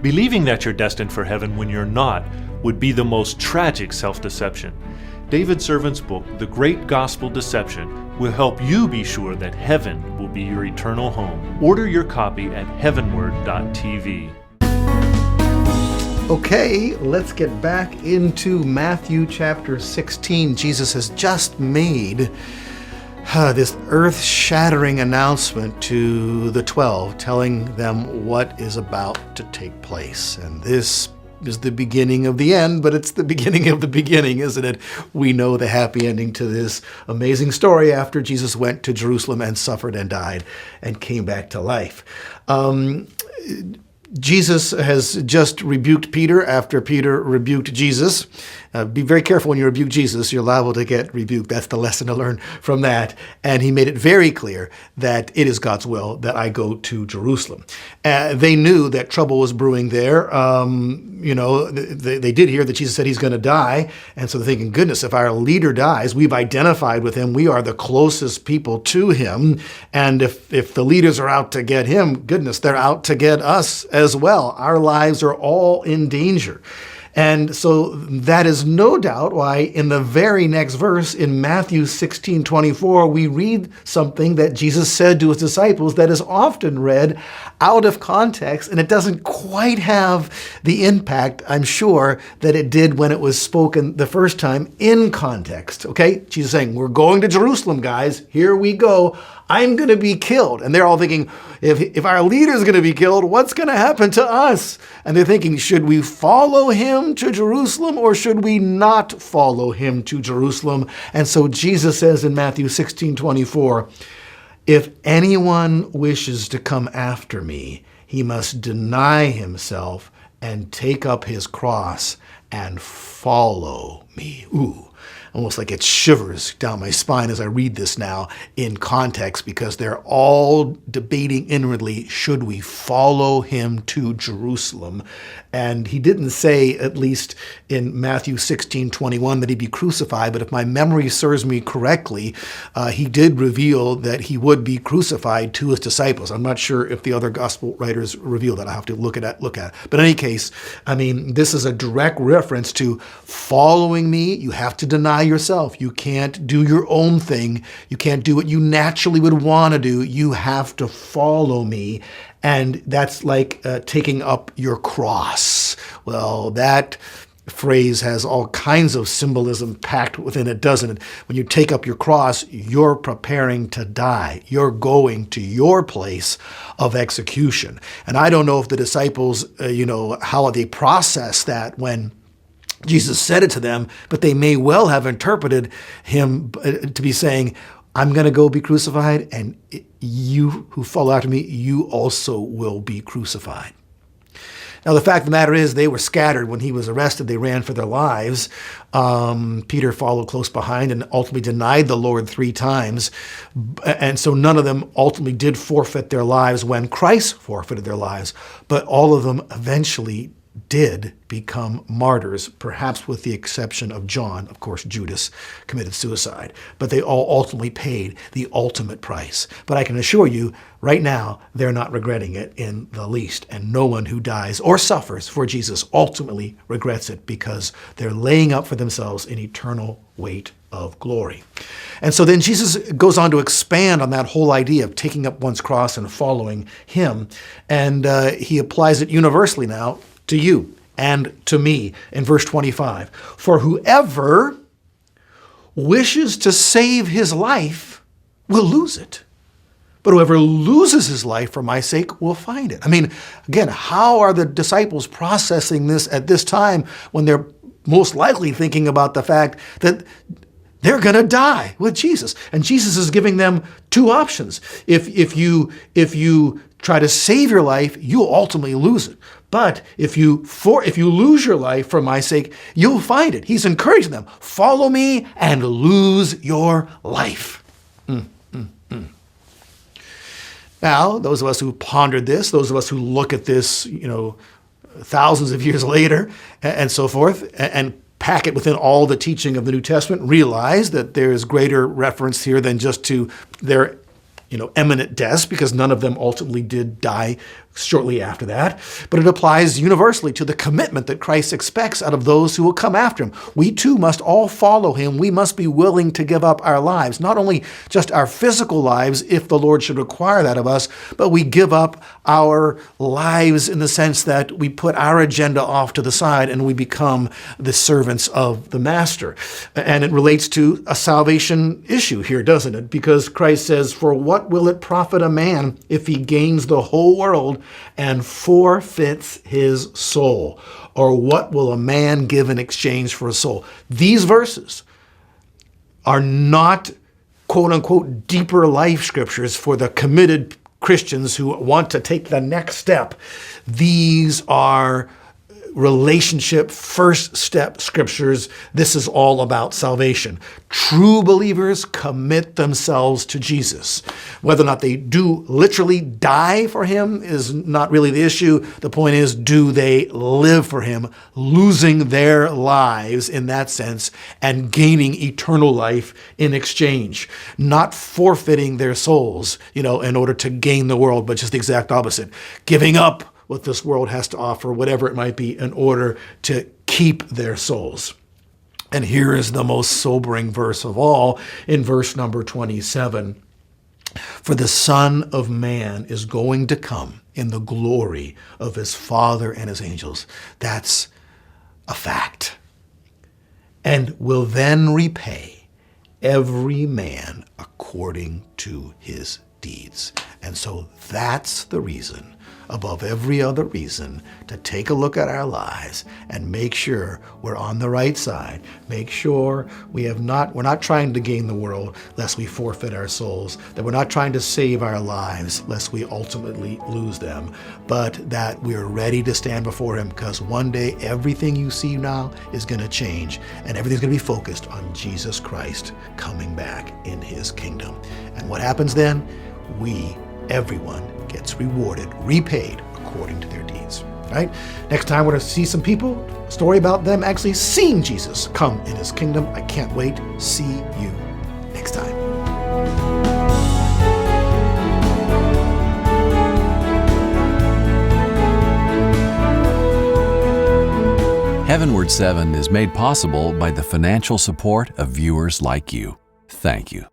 Believing that you're destined for heaven when you're not would be the most tragic self-deception. David Servant's book, The Great Gospel Deception, will help you be sure that heaven will be your eternal home. Order your copy at heavenword.tv. Okay, let's get back into Matthew chapter 16. Jesus has just made this earth-shattering announcement to the 12, telling them what is about to take place. And this is the beginning of the end, but it's the beginning of the beginning, isn't it? We know the happy ending to this amazing story after Jesus went to Jerusalem and suffered and died and came back to life. Jesus has just rebuked Peter after Peter rebuked Jesus. Be very careful when you rebuke Jesus. You're liable to get rebuked. That's the lesson to learn from that. And he made it very clear that it is God's will that I go to Jerusalem. They knew that trouble was brewing there. They did hear that Jesus said he's going to die. And so they're thinking, goodness, if our leader dies, we've identified with him. We are the closest people to him. And if the leaders are out to get him, goodness, they're out to get us as well. Our lives are all in danger. And so that is no doubt why in the very next verse in Matthew 16:24, we read something that Jesus said to his disciples that is often read out of context, and it doesn't quite have the impact, I'm sure, that it did when it was spoken the first time in context. Okay? Jesus saying, we're going to Jerusalem, guys. Here we go. I'm going to be killed. And they're all thinking, if our leader's going to be killed, what's going to happen to us? And they're thinking, should we follow him to Jerusalem or should we not follow him to Jerusalem? And so Jesus says in Matthew 16:24, if anyone wishes to come after me, he must deny himself and take up his cross and follow me. Ooh. Almost like it shivers down my spine as I read this now in context, because they're all debating inwardly, should we follow him to Jerusalem? And he didn't say, at least in Matthew 16:21, that he'd be crucified, but if my memory serves me correctly, he did reveal that he would be crucified to his disciples. I'm not sure if the other gospel writers reveal that. I have to look at it. But in any case, I mean, this is a direct reference to following me. You have to deny yourself. You can't do your own thing. You can't do what you naturally would want to do. You have to follow me. And that's like taking up your cross. Well, that phrase has all kinds of symbolism packed within it, doesn't it? When you take up your cross, you're preparing to die. You're going to your place of execution. And I don't know if the disciples, how they process that when Jesus said it to them, but they may well have interpreted him to be saying, I'm going to go be crucified, and you who follow after me, you also will be crucified. Now, the fact of the matter is they were scattered. When he was arrested, they ran for their lives. Peter followed close behind and ultimately denied the Lord 3 times. And so none of them ultimately did forfeit their lives when Christ forfeited their lives. But all of them eventually did become martyrs, perhaps with the exception of John. Of course, Judas committed suicide, but they all ultimately paid the ultimate price. But I can assure you, right now, they're not regretting it in the least. And no one who dies or suffers for Jesus ultimately regrets it, because they're laying up for themselves an eternal weight of glory. And so then Jesus goes on to expand on that whole idea of taking up one's cross and following him. And he applies it universally now to you and to me in verse 25. For whoever wishes to save his life will lose it. But whoever loses his life for my sake will find it. I mean, again, how are the disciples processing this at this time when they're most likely thinking about the fact that they're going to die with Jesus? And Jesus is giving them 2 options. If you try to save your life, you'll ultimately lose it. But if you lose your life for my sake, you'll find it. He's encouraging them. Follow me and lose your life. Now, those of us who pondered this, those of us who look at this, thousands of years later and so forth, and pack it within all the teaching of the New Testament, realize that there is greater reference here than just to their imminent deaths, because none of them ultimately did die shortly after that. But it applies universally to the commitment that Christ expects out of those who will come after him. We too must all follow him. We must be willing to give up our lives, not only just our physical lives, if the Lord should require that of us, but we give up our lives in the sense that we put our agenda off to the side and we become the servants of the Master. And it relates to a salvation issue here, doesn't it? Because Christ says, "For what will it profit a man if he gains the whole world and forfeits his soul? Or what will a man give in exchange for a soul?" These verses are not, quote unquote, deeper life scriptures for the committed Christians who want to take the next step. These are relationship, first step scriptures. This is all about salvation. True believers commit themselves to Jesus. Whether or not they do literally die for him is not really the issue. The point is, do they live for him, losing their lives in that sense and gaining eternal life in exchange, not forfeiting their souls, in order to gain the world, but just the exact opposite, giving up what this world has to offer, whatever it might be, in order to keep their souls. And here is the most sobering verse of all in verse number 27. "For the Son of Man is going to come in the glory of his Father and his angels." That's a fact. "And will then repay every man according to his deeds." And so that's the reason, above every other reason, to take a look at our lives and make sure we're on the right side. Make sure we're not trying to gain the world lest we forfeit our souls, that we're not trying to save our lives lest we ultimately lose them, but that we're ready to stand before him, because one day everything you see now is going to change and everything's going to be focused on Jesus Christ coming back in his kingdom. And what happens then? Everyone gets rewarded, repaid according to their deeds. Right? Next time we're going to see some people, a story about them actually seeing Jesus come in his kingdom. I can't wait. See you next time. HeavenWord 7 is made possible by the financial support of viewers like you. Thank you.